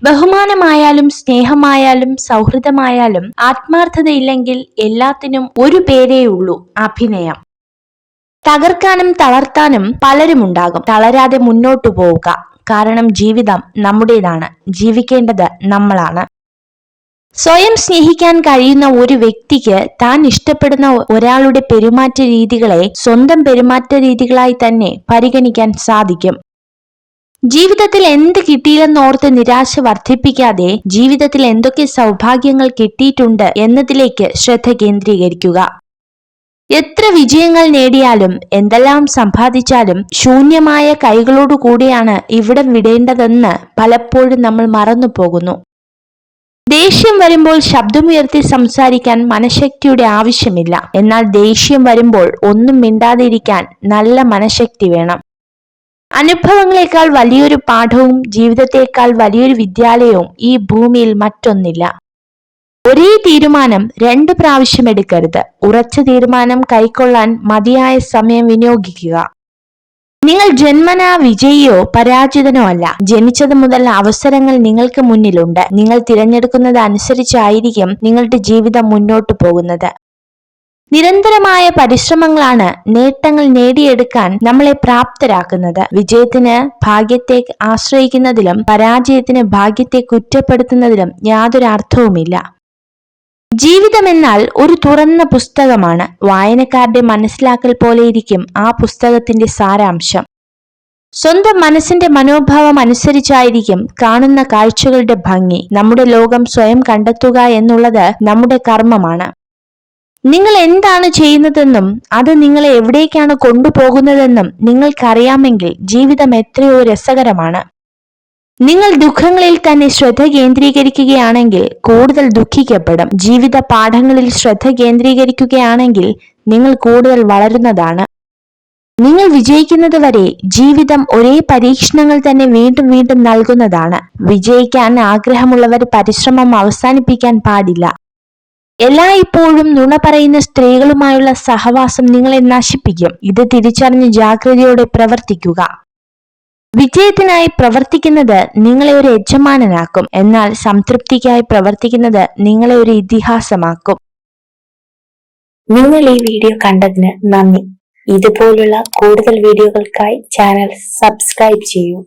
ബഹുമാനമായാലും സ്നേഹമായാലും സൗഹൃദമായാലും ആത്മാർത്ഥതയില്ലെങ്കിൽ എല്ലാത്തിനും ഒരു പേരേ ഉള്ളൂ: അഭിനയം. തകർക്കാനും തളർത്താനും പലരുമുണ്ടാകും. തളരാതെ മുന്നോട്ടു പോവുക. കാരണം ജീവിതം നമ്മുടേതാണ്, ജീവിക്കേണ്ടത് നമ്മളാണ്. സ്വയം സ്നേഹിക്കാൻ കഴിയുന്ന ഒരു വ്യക്തിക്ക് താൻ ഇഷ്ടപ്പെടുന്ന ഒരാളുടെ പെരുമാറ്റ രീതികളെ സ്വന്തം പെരുമാറ്റ രീതികളായി തന്നെ പരിഗണിക്കാൻ സാധിക്കും. ജീവിതത്തിൽ എന്ത് കിട്ടിയില്ലെന്നോർത്ത് നിരാശ വർദ്ധിപ്പിക്കാതെ ജീവിതത്തിൽ എന്തൊക്കെ സൗഭാഗ്യങ്ങൾ കിട്ടിയിട്ടുണ്ട് എന്നതിലേക്ക് ശ്രദ്ധ കേന്ദ്രീകരിക്കുക. എത്ര വിജയങ്ങൾ നേടിയാലും എന്തെല്ലാം സമ്പാദിച്ചാലും ശൂന്യമായ കൈകളോടുകൂടിയാണ് ഇവിടം വിടേണ്ടതെന്ന് പലപ്പോഴും നമ്മൾ മറന്നു പോകുന്നു. ദേഷ്യം വരുമ്പോൾ ശബ്ദമുയർത്തി സംസാരിക്കാൻ മനഃശക്തിയുടെ ആവശ്യമില്ല. എന്നാൽ ദേഷ്യം വരുമ്പോൾ ഒന്നും മിണ്ടാതിരിക്കാൻ നല്ല മനഃശക്തി വേണം. അനുഭവങ്ങളെക്കാൾ വലിയൊരു പാഠവും ജീവിതത്തെക്കാൾ വലിയൊരു വിദ്യാലയവും ഈ ഭൂമിയിൽ മറ്റൊന്നില്ല. ഒരേ തീരുമാനം 2 പ്രാവശ്യം എടുക്കരുത്. ഉറച്ച തീരുമാനം കൈക്കൊള്ളാൻ മതിയായ സമയം വിനിയോഗിക്കുക. നിങ്ങൾ ജന്മനാ വിജയിയോ പരാജിതനോ അല്ല. ജനിച്ചത് മുതൽ അവസരങ്ങൾ നിങ്ങൾക്ക് മുന്നിലുണ്ട്. നിങ്ങൾ തിരഞ്ഞെടുക്കുന്നത് അനുസരിച്ചായിരിക്കും നിങ്ങളുടെ ജീവിതം മുന്നോട്ടു പോകുന്നത്. നിരന്തരമായ പരിശ്രമങ്ങളാണ് നേട്ടങ്ങൾ നേടിയെടുക്കാൻ നമ്മളെ പ്രാപ്തരാക്കുന്നത്. വിജയത്തിന് ഭാഗ്യത്തെ ആശ്രയിക്കുന്നതിലും പരാജയത്തിന് ഭാഗ്യത്തെ കുറ്റപ്പെടുത്തുന്നതിലും യാതൊരു അർത്ഥവുമില്ല. ജീവിതമെന്നാൽ ഒരു തുറന്ന പുസ്തകമാണ്. വായനക്കാരുടെ മനസ്സിലാക്കൽ പോലെയിരിക്കും ആ പുസ്തകത്തിന്റെ സാരാംശം. സ്വന്തം മനസ്സിന്റെ മനോഭാവം അനുസരിച്ചായിരിക്കും കാണുന്ന കാഴ്ചകളുടെ ഭംഗി. നമ്മുടെ ലോകം സ്വയം കണ്ടെത്തുക എന്നുള്ളത് നമ്മുടെ കർമ്മമാണ്. നിങ്ങൾ എന്താണ് ചെയ്യുന്നതെന്നും അത് നിങ്ങളെ എവിടേക്കാണ് കൊണ്ടുപോകുന്നതെന്നും നിങ്ങൾക്കറിയാമെങ്കിൽ ജീവിതം എത്രയോ രസകരമാണ്. നിങ്ങൾ ദുഃഖങ്ങളിൽ തന്നെ ശ്രദ്ധ കേന്ദ്രീകരിക്കുകയാണെങ്കിൽ കൂടുതൽ ദുഃഖിക്കപ്പെടും. ജീവിത പാഠങ്ങളിൽ ശ്രദ്ധ കേന്ദ്രീകരിക്കുകയാണെങ്കിൽ നിങ്ങൾ കൂടുതൽ വളരുന്നതാണ്. നിങ്ങൾ വിജയിക്കുന്നത് വരെ ജീവിതം ഒരേ പരീക്ഷണങ്ങൾ തന്നെ വീണ്ടും വീണ്ടും നൽകുന്നതാണ്. വിജയിക്കാൻ ആഗ്രഹമുള്ളവർ പരിശ്രമം അവസാനിപ്പിക്കാൻ പാടില്ല. എല്ലായ്പ്പോഴും നുണ പറയുന്ന സ്ത്രീകളുമായുള്ള സഹവാസം നിങ്ങളെ നശിപ്പിക്കും. ഇത് തിരിച്ചറിഞ്ഞ് ജാഗ്രതയോടെ പ്രവർത്തിക്കുക. വിജയത്തിനായി പ്രവർത്തിക്കുന്നത് നിങ്ങളെ ഒരു യജമാനനാക്കും. എന്നാൽ സംതൃപ്തിക്കായി പ്രവർത്തിക്കുന്നത് നിങ്ങളെ ഒരു ഇതിഹാസമാക്കും. നിങ്ങൾ ഈ വീഡിയോ കണ്ടതിന് നന്ദി. ഇതുപോലുള്ള കൂടുതൽ വീഡിയോകൾക്കായി ചാനൽ സബ്സ്ക്രൈബ് ചെയ്യൂ.